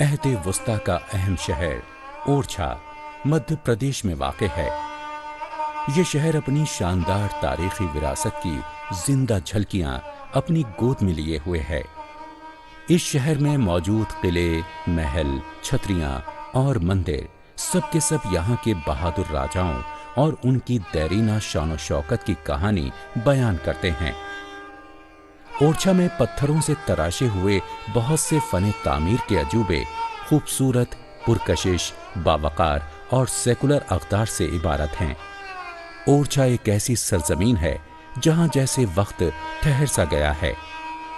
अहद वस्ता का अहम शहर ओरछा मध्य प्रदेश में वाक़ है। ये शहर अपनी शानदार तारीखी विरासत की जिंदा झलकियां अपनी गोद में लिए हुए है। इस शहर में मौजूद किले, महल, छतरियां और मंदिर सब के सब यहाँ के बहादुर राजाओं और उनकी देरीना शान शौकत की कहानी बयान करते हैं। ओरछा में पत्थरों से तराशे हुए बहुत से फने तामीर के अजूबे खूबसूरत, पुरकशिश, बावकार और सेकुलर अक़दार से इबारत हैं। ओरछा एक ऐसी सरजमीन है जहां जैसे वक्त ठहर सा गया है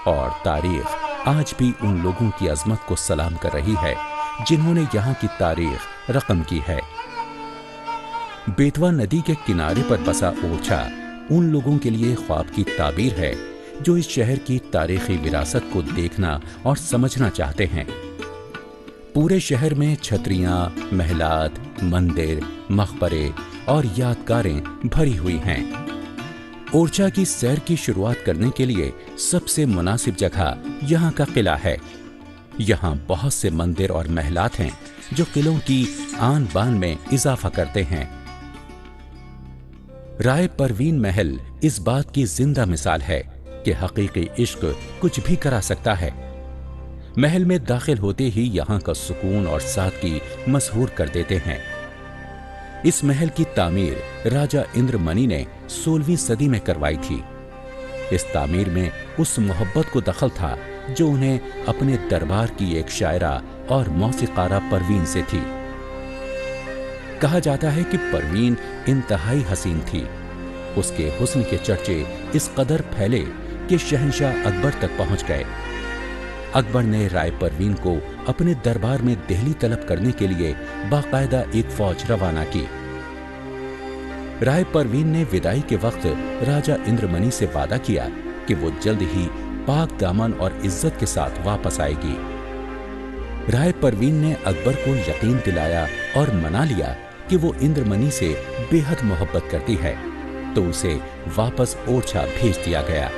और तारीख आज भी उन लोगों की अजमत को सलाम कर रही है जिन्होंने यहाँ की तारीख रकम की है। बेतवा नदी के किनारे पर बसा ओरछा उन लोगों के लिए ख्वाब की ताबीर है जो इस शहर की तारीखी विरासत को देखना और समझना चाहते हैं। पूरे शहर में छतरियां, महलात, मंदिर, मकबरे और यादगारें भरी हुई हैं। ओरछा की सैर की शुरुआत करने के लिए सबसे मुनासिब जगह यहाँ का किला है। यहाँ बहुत से मंदिर और महलात हैं जो किलों की आन बान में इजाफा करते हैं। राय परवीन महल इस बात की जिंदा मिसाल है कि हकीकी इश्क कुछ भी करा सकता है। महल में दाखिल होते ही यहाँ का सुकून और सादगी मशहूर कर देते हैं। इस महल की तामीर राजा इंद्रमणि ने 16वीं सदी में करवाई थी। इस तामीर में उस मोहब्बत को दखल था जो उन्हें अपने दरबार की एक शायरा और मौसीकारा परवीन से थी। कहा जाता है कि परवीन इंतहाई हसीन थी। उसके हुस्न के चर्चे इस कदर फैले कि शहंशाह अकबर तक पहुंच गए। अकबर ने राय परवीन को अपने दरबार में दिल्ली तलब करने के लिए बाकायदा एक फौज रवाना की। राय परवीन ने विदाई के वक्त राजा इंद्रमणि से वादा किया कि वो जल्द ही पाक दामन और इज्जत के साथ वापस आएगी। राय परवीन ने अकबर को यकीन दिलाया और मना लिया कि वो इंद्रमणि से बेहद मोहब्बत करती है, तो उसे वापस ओरछा भेज दिया गया।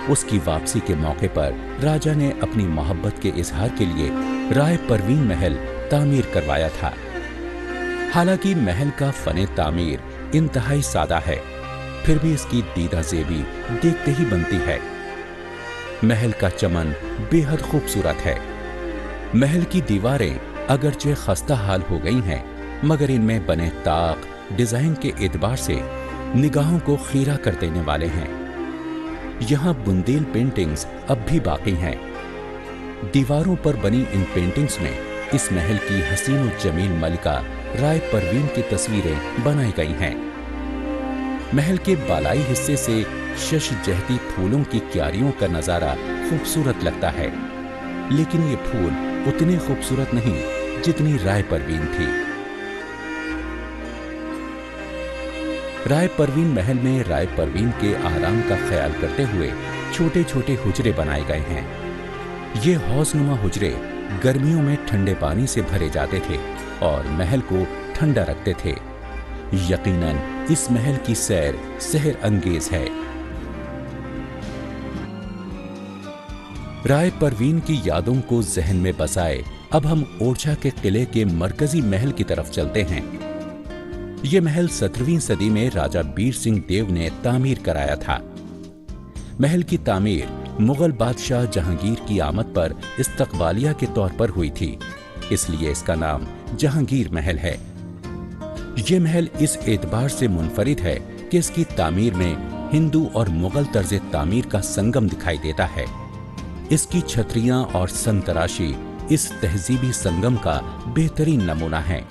उसकी वापसी के मौके पर राजा ने अपनी मोहब्बत के इजहार के लिए राय परवीन महल तामीर करवाया था। हालांकि महल का फने तामीर इंतहाई सादा है, फिर भी इसकी दीदा ज़ेबी देखते ही बनती है। महल का चमन बेहद खूबसूरत है। महल की दीवारें अगरचे खस्ता हाल हो गई हैं, मगर इनमें बने ताक डिजाइन के एतबार से निगाहों को खीरा कर देने वाले हैं। यहाँ बुंदेल पेंटिंग्स अब भी बाकी हैं। दीवारों पर बनी इन पेंटिंग्स में इस महल की हसीन और जमील मलिका राय परवीन की तस्वीरें बनाई गई हैं। महल के बालाई हिस्से से शशजहती फूलों की क्यारियों का नजारा खूबसूरत लगता है, लेकिन ये फूल उतने खूबसूरत नहीं जितनी राय परवीन थी। राय परवीन महल में राय परवीन के आराम का ख्याल करते हुए छोटे छोटे हुजरे बनाए गए हैं। ये हौसनुमा हुजरे गर्मियों में ठंडे पानी से भरे जाते थे और महल को ठंडा रखते थे। यकीनन इस महल की सैर सहर अंगेज है। राय परवीन की यादों को जहन में बसाए अब हम ओरछा के किले के मरकजी महल की तरफ चलते हैं। ये महल 17वीं सदी में राजा बीर सिंह देव ने तामीर कराया था। महल की तामीर मुगल बादशाह जहांगीर की आमद पर इस्तकबालिया के तौर पर हुई थी, इसलिए इसका नाम जहांगीर महल है। ये महल इस एतबार से मुनफरिद है कि इसकी तामीर में हिंदू और मुगल तर्ज तामीर का संगम दिखाई देता है। इसकी छतरियां और संतराशी इस तहजीबी संगम का बेहतरीन नमूना है।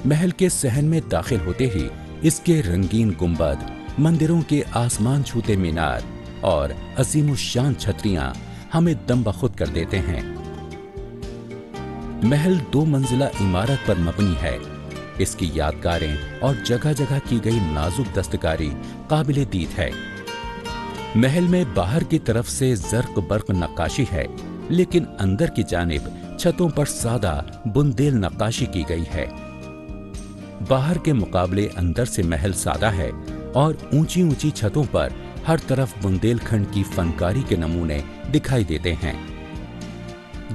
महल के सहन में दाखिल होते ही इसके रंगीन गुंबद, मंदिरों के आसमान छूते मीनार और अजीमुशान छतरियां हमें दम बखुद कर देते हैं। महल 2 मंजिला इमारत पर मबनी है। इसकी यादगारें और जगह जगह की गई नाजुक दस्तकारी काबिले दीद है। महल में बाहर की तरफ से जर्क बर्क नक्काशी है, लेकिन अंदर की जानिब छतों पर सादा बुंदेल नक्काशी की गई है। बाहर के मुकाबले अंदर से महल सादा है और ऊंची ऊंची छतों पर हर तरफ बुंदेलखंड की फनकारी के नमूने दिखाई देते हैं।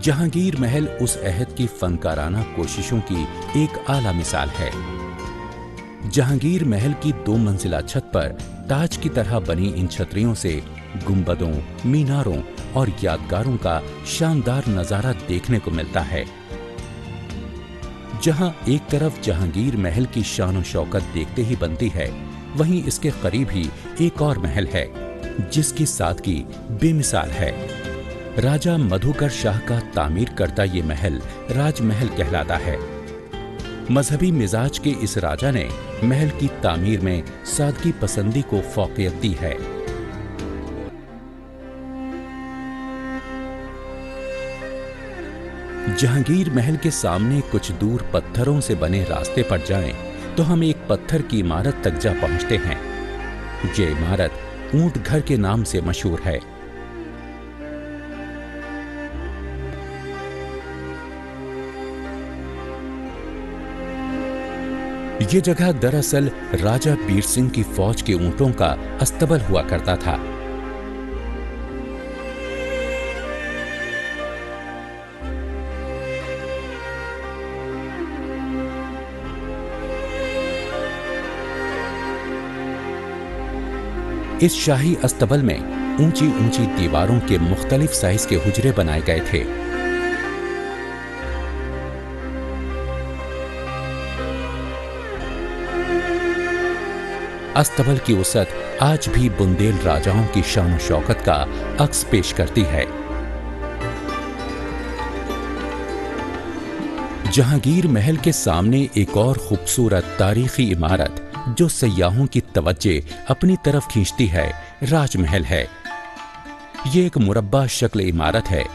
जहांगीर महल उस अहद की फनकाराना कोशिशों की एक आला मिसाल है। जहांगीर महल की 2 मंजिला छत पर ताज की तरह बनी इन छतरियों से गुंबदों, मीनारों और यादगारों का शानदार नजारा देखने को मिलता है। जहां एक तरफ जहांगीर महल की शान और शौकत देखते ही बनती है, वहीं इसके करीब ही एक और महल है जिसकी सादगी बेमिसाल है। राजा मधुकर शाह का तामीर करता ये महल राजमहल कहलाता है। मजहबी मिजाज के इस राजा ने महल की तामीर में सादगी पसंदी को फौकियत दी है। जहांगीर महल के सामने कुछ दूर पत्थरों से बने रास्ते पर जाएं तो हम एक पत्थर की इमारत तक जा पहुंचते हैं। ये इमारत ऊंट घर के नाम से मशहूर है। ये जगह दरअसल राजा बीर सिंह की फौज के ऊंटों का अस्तबल हुआ करता था। इस शाही अस्तबल में ऊंची ऊंची दीवारों के मुख्तलिफ साइज के हुजरे बनाए गए थे। अस्तबल की वसअत आज भी बुंदेल राजाओं की शान और शौकत का अक्स पेश करती है। जहांगीर महल के सामने एक और खूबसूरत तारीखी इमारत जो सयाहों की तवज्जे अपनी तरफ खींचती है, राजमहल है। ये एक मुरब्बा शक्ल इमारत है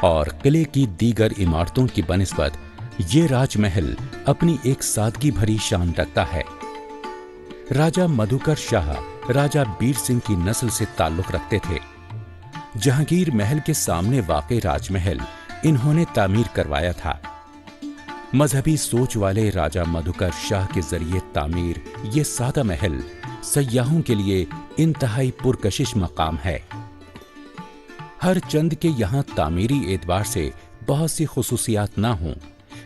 और किले की दीगर इमारतों की बनिस्बत ये राजमहल अपनी एक सादगी भरी शान रखता है। राजा मधुकर शाह राजा बीर सिंह की नस्ल से ताल्लुक रखते थे। जहांगीर महल के सामने वाक़े राजमहल इन्होंने तामीर करवाया था। मजहबी सोच वाले राजा मधुकर शाह के जरिए तामीर ये सादा महल सयाहों के लिए इंतहाई पुरकशिश मकाम है। हर चंद के यहाँ तामीरी एतबार से बहुत सी खुसूसियात ना हों,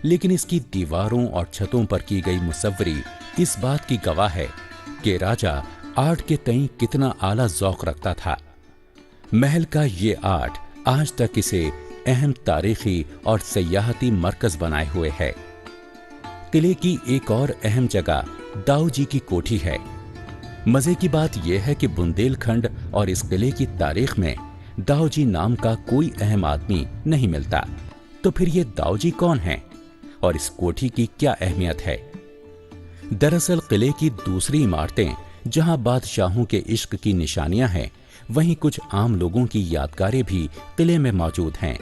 लेकिन इसकी दीवारों और छतों पर की गई मुसव्वरी इस बात की गवाह है कि राजा आर्ट के तईं कितना आला ज़ौक़ रखता था। महल का ये आर्ट आज तक इसे अहम तारीखी और सयाहती मरकज बनाए हुए है। किले की एक और अहम जगह दाऊ जी की कोठी है। मजे की बात यह है कि बुंदेलखंड और इस किले की तारीख में दाऊ जी नाम का कोई अहम आदमी नहीं मिलता। तो फिर ये दाऊ जी कौन हैं और इस कोठी की क्या अहमियत है? दरअसल किले की दूसरी इमारतें जहां बादशाहों के इश्क की निशानियां हैं, वहीं कुछ आम लोगों की यादगारें भी किले में मौजूद हैं।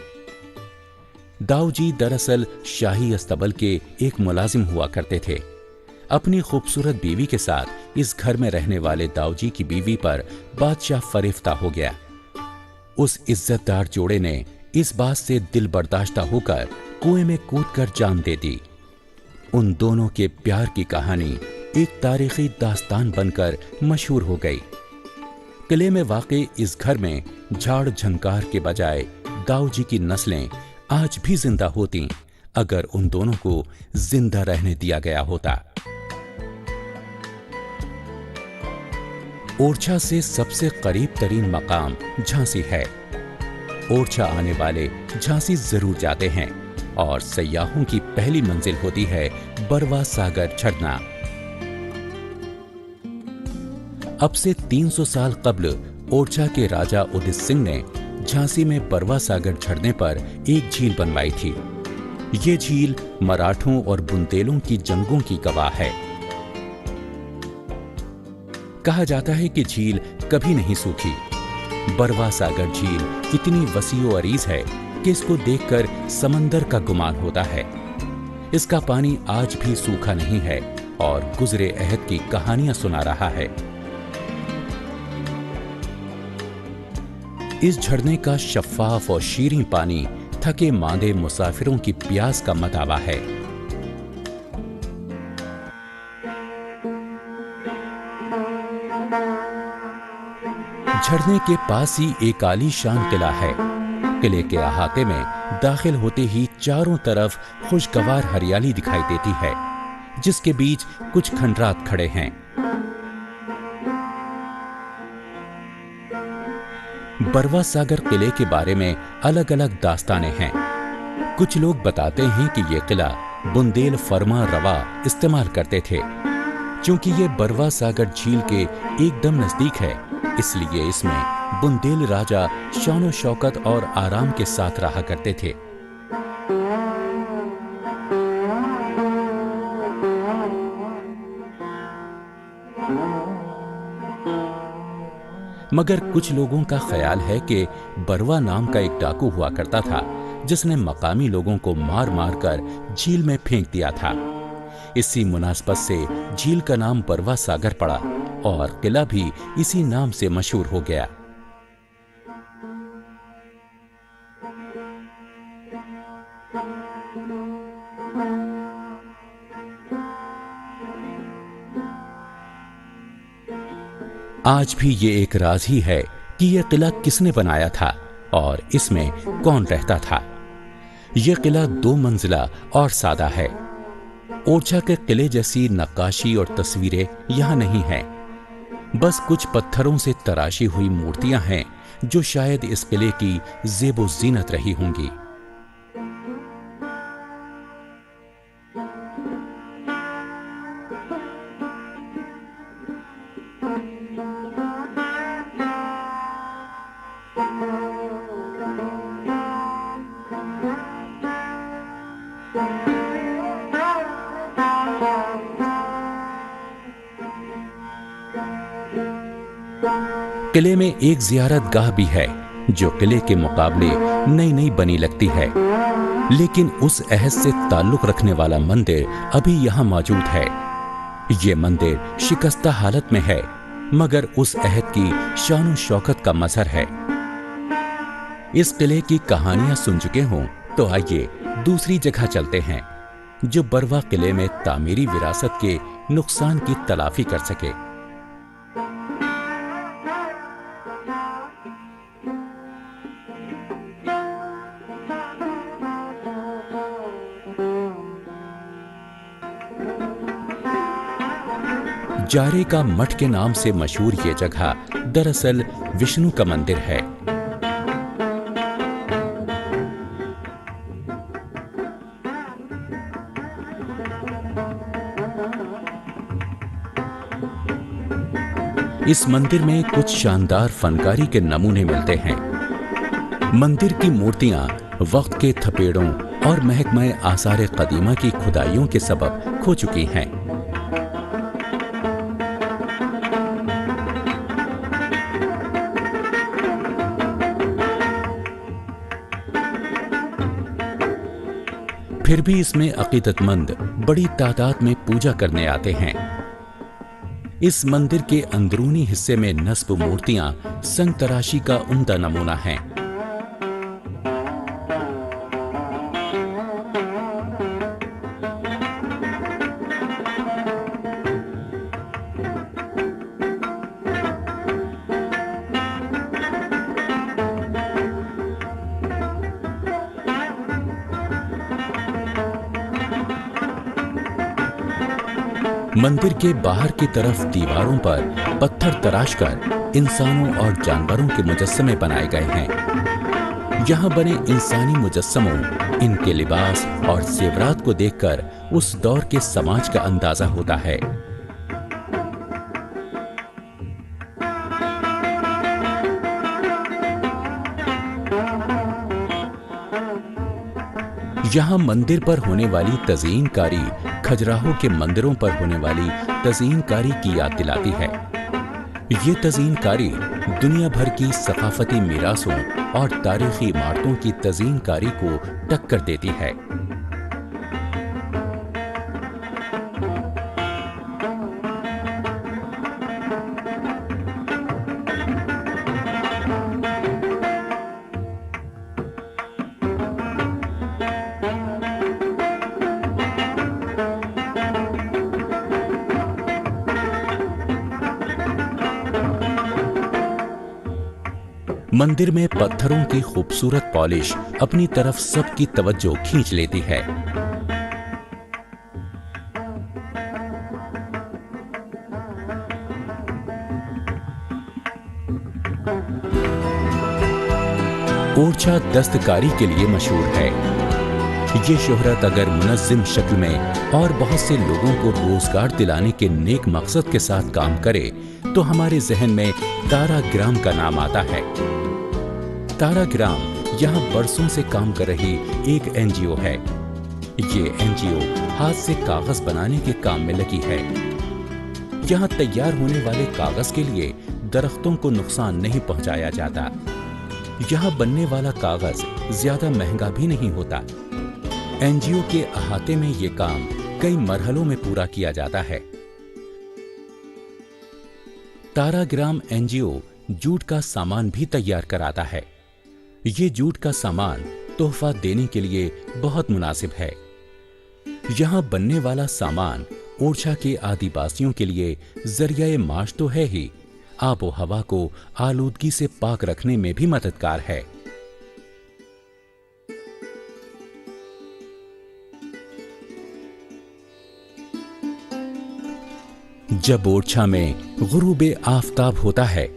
दाऊ जी दरअसल शाही अस्तबल के एक मुलाजिम हुआ करते थे। अपनी खूबसूरत बीवी के साथ इस घर में रहने वाले दाऊ जी की बीवी पर बादशाह फरिफ्ता हो गया। उस इज्जतदार जोड़े ने इस बात से दिल बर्दाश्ता होकर कुएं में कूदकर जान दे दी। उन दोनों के प्यार की कहानी एक तारीखी दास्तान बनकर मशहूर हो गई। किले में वाक़े इस घर में झाड़ झंकार के बजाय दाऊ जी की नस्लें आज भी जिंदा होती अगर उन दोनों को जिंदा रहने दिया गया होता। ओरछा से सबसे करीब तरीन मकाम झांसी है। ओरछा आने वाले झांसी जरूर जाते हैं और सयाहों की पहली मंजिल होती है बरवा सागर झरना। अब से 300 साल कब्ल ओरछा के राजा उदित सिंह ने झांसी में बरवा सागर झरने पर एक झील बनवाई थी। ये झील मराठों और बुंदेलों की जंगों की गवाह है। कहा जाता है कि झील कभी नहीं सूखी। बरवा सागर झील इतनी वसीओ अरीज है कि इसको देखकर समंदर का गुमान होता है। इसका पानी आज भी सूखा नहीं है और गुजरे अहद की कहानियां सुना रहा है। इस झरने का शफ्फाफ और शीरीं पानी थके मांदे मुसाफिरों की प्यास का मदावा है। झरने के पास ही एक आलीशान किला है। किले के अहाते में दाखिल होते ही चारों तरफ खुशगवार हरियाली दिखाई देती है, जिसके बीच कुछ खंडरात खड़े हैं। बरवा सागर किले के बारे में अलग अलग दास्तानें हैं। कुछ लोग बताते हैं कि यह किला बुंदेल फरमा रवा इस्तेमाल करते थे। क्योंकि ये बरवा सागर झील के एकदम नजदीक है, इसलिए इसमें बुंदेल राजा शानो शौकत और आराम के साथ रहा करते थे। मगर कुछ लोगों का ख्याल है कि बरवा नाम का एक डाकू हुआ करता था, जिसने मकामी लोगों को मार मार कर झील में फेंक दिया था। इसी मुनासबत से झील का नाम बरवा सागर पड़ा और किला भी इसी नाम से मशहूर हो गया। आज भी ये एक राज ही है कि यह किला किसने बनाया था और इसमें कौन रहता था। यह किला 2 मंजिला और सादा है। ओरछा के किले जैसी नक्काशी और तस्वीरें यहां नहीं हैं। बस कुछ पत्थरों से तराशी हुई मूर्तियां हैं जो शायद इस किले की ज़ेबो ज़ीनत रही होंगी। किले में एक जियारत गाह भी है जो किले के मुकाबले नई नई बनी लगती है, लेकिन उस अहद से ताल्लुक रखने वाला मंदिर अभी यहां मौजूद है। ये मंदिर शिकस्ता हालत में है, मगर उस अहद की शान शौकत का मजहर है। इस किले की कहानियां सुन चुके हों तो आइए दूसरी जगह चलते हैं जो बरवा किले में तामीरी विरासत के नुकसान की तलाफी कर सके। जारे का मठ के नाम से मशहूर ये जगह दरअसल विष्णु का मंदिर है। इस मंदिर में कुछ शानदार फनकारी के नमूने मिलते हैं। मंदिर की मूर्तियां वक्त के थपेड़ों और महकमे आसार कदीमा की खुदाइयों के सबब खो चुकी हैं। फिर भी इसमें अकीदतमंद बड़ी तादाद में पूजा करने आते हैं। इस मंदिर के अंदरूनी हिस्से में नस्ब मूर्तियां संग तराशी का उम्दा नमूना हैं। मंदिर के बाहर की तरफ दीवारों पर पत्थर तराशकर इंसानों और जानवरों के मुजस्समे बनाए गए हैं। यहाँ बने इंसानी मुजस्समों, इनके लिबास और जेवरात को देखकर उस दौर के समाज का अंदाजा होता है। यहाँ मंदिर पर होने वाली तज़ीनकारी खजुराहो के मंदिरों पर होने वाली तज़ीनकारी की याद दिलाती है। ये तज़ीनकारी दुनिया भर की सकाफती मीरासों और तारीखी इमारतों की तज़ीनकारी को टक्कर देती है। मंदिर में पत्थरों की खूबसूरत पॉलिश अपनी तरफ सबकी तवज्जो खींच लेती है। ओरछा दस्तकारी के लिए मशहूर है। ये शोहरत अगर मुनज़्ज़म शक्ल में और बहुत से लोगों को रोजगार दिलाने के नेक मकसद के साथ काम करे तो हमारे जहन में तारा ग्राम का नाम आता है। तारा ग्राम यहाँ बरसों से काम कर रही एक एनजीओ है। ये एनजीओ हाथ से कागज बनाने के काम में लगी है। यहाँ तैयार होने वाले कागज के लिए दरख्तों को नुकसान नहीं पहुंचाया जाता। यहाँ बनने वाला कागज ज्यादा महंगा भी नहीं होता। एनजीओ के अहाते में ये काम कई मरहलों में पूरा किया जाता है। ताराग्राम एनजीओ जूट का सामान भी तैयार कराता है। ये जूट का सामान तोहफा देने के लिए बहुत मुनासिब है। यहाँ बनने वाला सामान ओरछा के आदिवासियों के लिए जरिया माश तो है ही, आबो हवा को आलूदगी से पाक रखने में भी मददगार है। जब ओरछा में गुरूबे आफताब होता है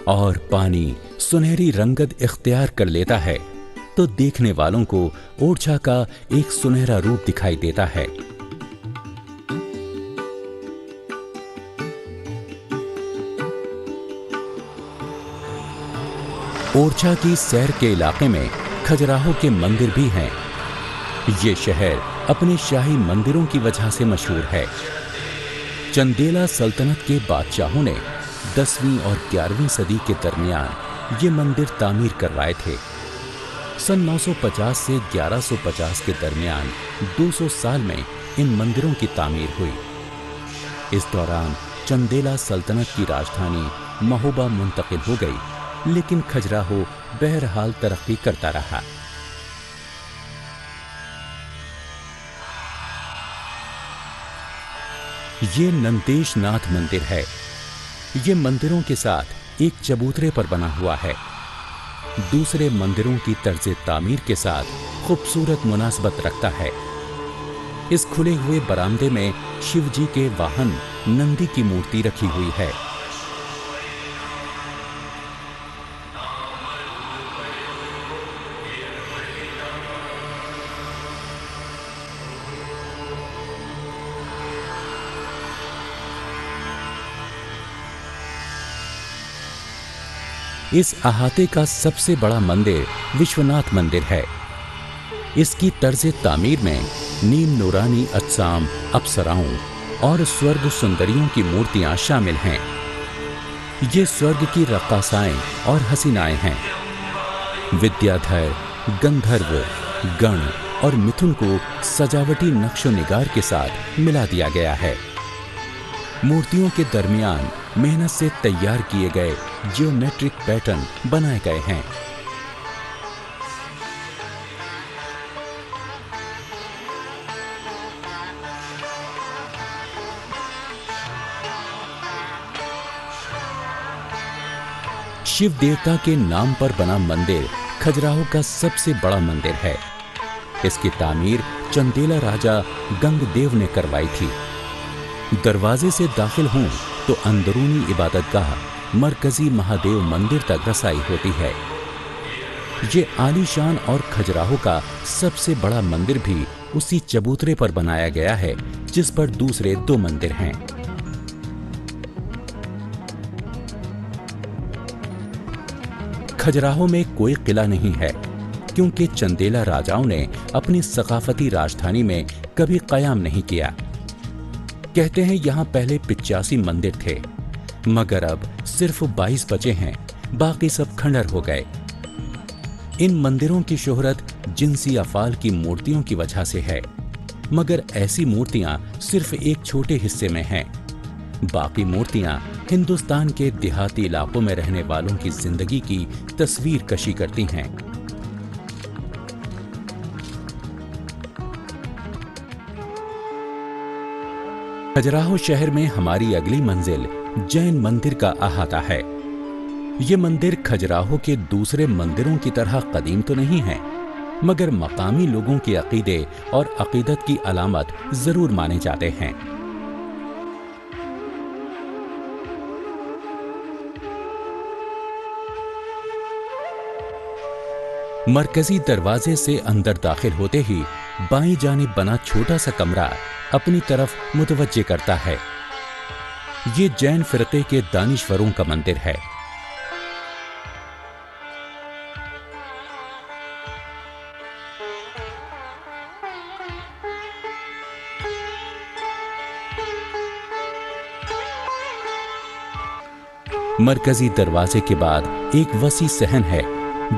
और पानी सुनहरी रंगत इख्तियार कर लेता है तो देखने वालों को ओरछा का एक सुनहरा रूप दिखाई देता है। ओरछा की सैर के इलाके में खजुराहो के मंदिर भी हैं। ये शहर अपने शाही मंदिरों की वजह से मशहूर है। चंदेला सल्तनत के बादशाहों ने 10वीं और 11वीं सदी के दरमियान ये मंदिर तामीर करवाए थे। सन 950 से 1150 के दरमियान 200 साल में इन मंदिरों की तामीर हुई। इस दौरान चंदेला सल्तनत की राजधानी महोबा मुंतकिल हो गई, लेकिन खजुराहो बहरहाल तरक्की करता रहा। ये नंदेश नाथ मंदिर है। ये मंदिरों के साथ एक चबूतरे पर बना हुआ है। दूसरे मंदिरों की तर्ज तामीर के साथ खूबसूरत मुनासबत रखता है। इस खुले हुए बरामदे में शिव जी के वाहन नंदी की मूर्ति रखी हुई है। इस अहाते का सबसे बड़ा मंदिर विश्वनाथ मंदिर है। इसकी तर्ज तामीर में नीम नूरानी अज्साम, अप्सराओं और स्वर्ग सुंदरियों की मूर्तियां शामिल हैं। ये स्वर्ग की रक्कासाएं और हसीनाएं हैं। विद्याधर, गंधर्व, गण और मिथुन को सजावटी नक्शो निगार के साथ मिला दिया गया है। मूर्तियों के दरमियान मेहनत से तैयार किए गए ज्योमेट्रिक पैटर्न बनाए गए हैं। शिव देवता के नाम पर बना मंदिर खजुराहो का सबसे बड़ा मंदिर है। इसकी तामीर चंदेला राजा गंगदेव ने करवाई थी। दरवाजे से दाखिल हों तो अंदरूनी इबादतगाह मरकजी महादेव मंदिर तक रसाई होती है। ये आलीशान और खजुराहो का सबसे बड़ा मंदिर भी उसी चबूतरे पर बनाया गया है जिस पर दूसरे 2 मंदिर हैं। खजुराहो में कोई किला नहीं है क्योंकि चंदेला राजाओं ने अपनी सकाफती राजधानी में कभी कयाम नहीं किया। कहते हैं यहाँ पहले 85 मंदिर थे, मगर अब सिर्फ 22 बचे हैं, बाकी सब खंडर हो गए। इन मंदिरों की शोहरत जिनसी अफाल की मूर्तियों की वजह से है, मगर ऐसी मूर्तियां सिर्फ एक छोटे हिस्से में हैं। बाकी मूर्तियां हिंदुस्तान के देहाती इलाकों में रहने वालों की जिंदगी की तस्वीर कशी करती हैं। खजुराहो शहर में हमारी अगली मंजिल जैन मंदिर का अहाता है। ये मंदिर खजुराहो के दूसरे मंदिरों की तरह कदीम तो नहीं है, मगर मकामी लोगों के अकीदे और अकीदत की अलामत जरूर माने जाते हैं। मरकजी दरवाजे से अंदर दाखिल होते ही बाईं जानिब बना छोटा सा कमरा अपनी तरफ मुतवज्जे करता है। ये जैन फिरके के दानिश्वरों का मंदिर है। मरकजी दरवाजे के बाद एक वसी सहन है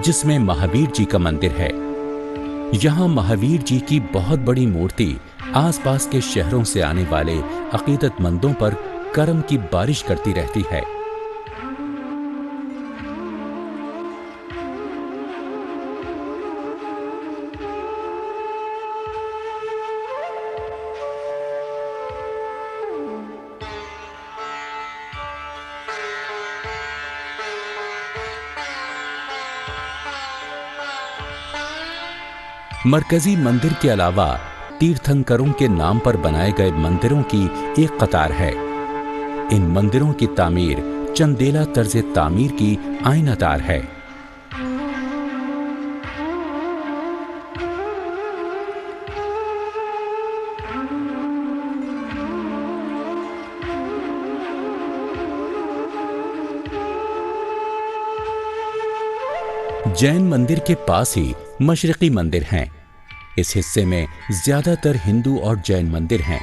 जिसमें महावीर जी का मंदिर है। यहां महावीर जी की बहुत बड़ी मूर्ति आसपास के शहरों से आने वाले अकीदतमंदों पर करम की बारिश करती रहती है। मरकजी मंदिर के अलावा तीर्थंकरों के नाम पर बनाए गए मंदिरों की एक कतार है। इन मंदिरों की तामीर चंदेला तर्ज तामीर की आईनादार है। जैन मंदिर के पास ही मशरिकी मंदिर हैं। इस हिस्से में ज्यादातर हिंदू और जैन मंदिर हैं।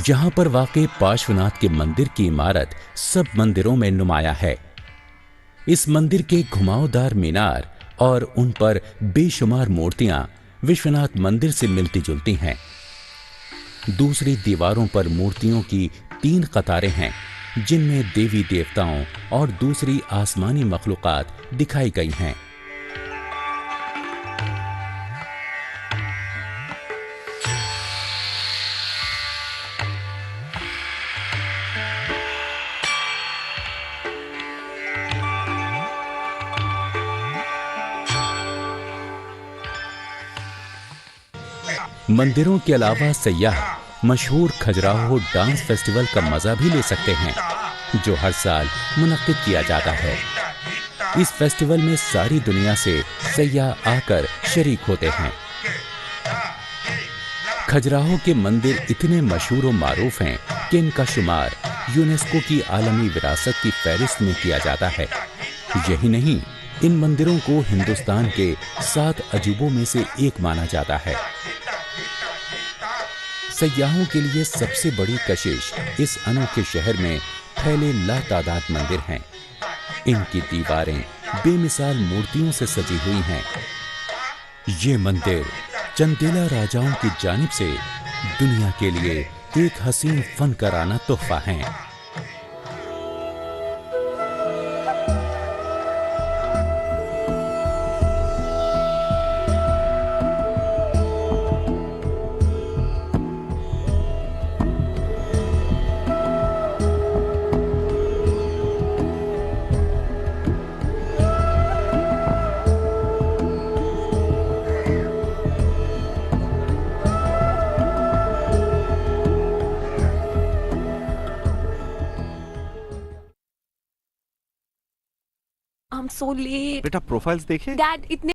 यहां पर वाक़े पार्श्वनाथ के मंदिर की इमारत सब मंदिरों में नुमाया है। इस मंदिर के घुमावदार मीनार और उन पर बेशुमार मूर्तियां विश्वनाथ मंदिर से मिलती जुलती हैं। दूसरी दीवारों पर मूर्तियों की 3 कतारें हैं, जिनमें देवी देवताओं और दूसरी आसमानी मखलूकात दिखाई गई हैं। मंदिरों के अलावा सयाह मशहूर खजुराहो डांस फेस्टिवल का मजा भी ले सकते हैं, जो हर साल मुनक्किद किया जाता है। इस फेस्टिवल में सारी दुनिया से सयाह आकर शरीक होते हैं। खजुराहो के मंदिर इतने मशहूर और मारूफ हैं कि इनका शुमार यूनेस्को की आलमी विरासत की फहरिस्त में किया जाता है। यही नहीं, इन मंदिरों को हिंदुस्तान के 7 अजूबों में से एक माना जाता है। सयाहों के लिए सबसे बड़ी कशिश इस अनोखे शहर में फैले लातादाद मंदिर हैं। इनकी दीवारें बेमिसाल मूर्तियों से सजी हुई हैं। ये मंदिर चंदेला राजाओं की जानिब से दुनिया के लिए एक हसीन फनकाराना तोहफा हैं। I'm so late. बेटा प्रोफाइल्स देखे? डैड इतने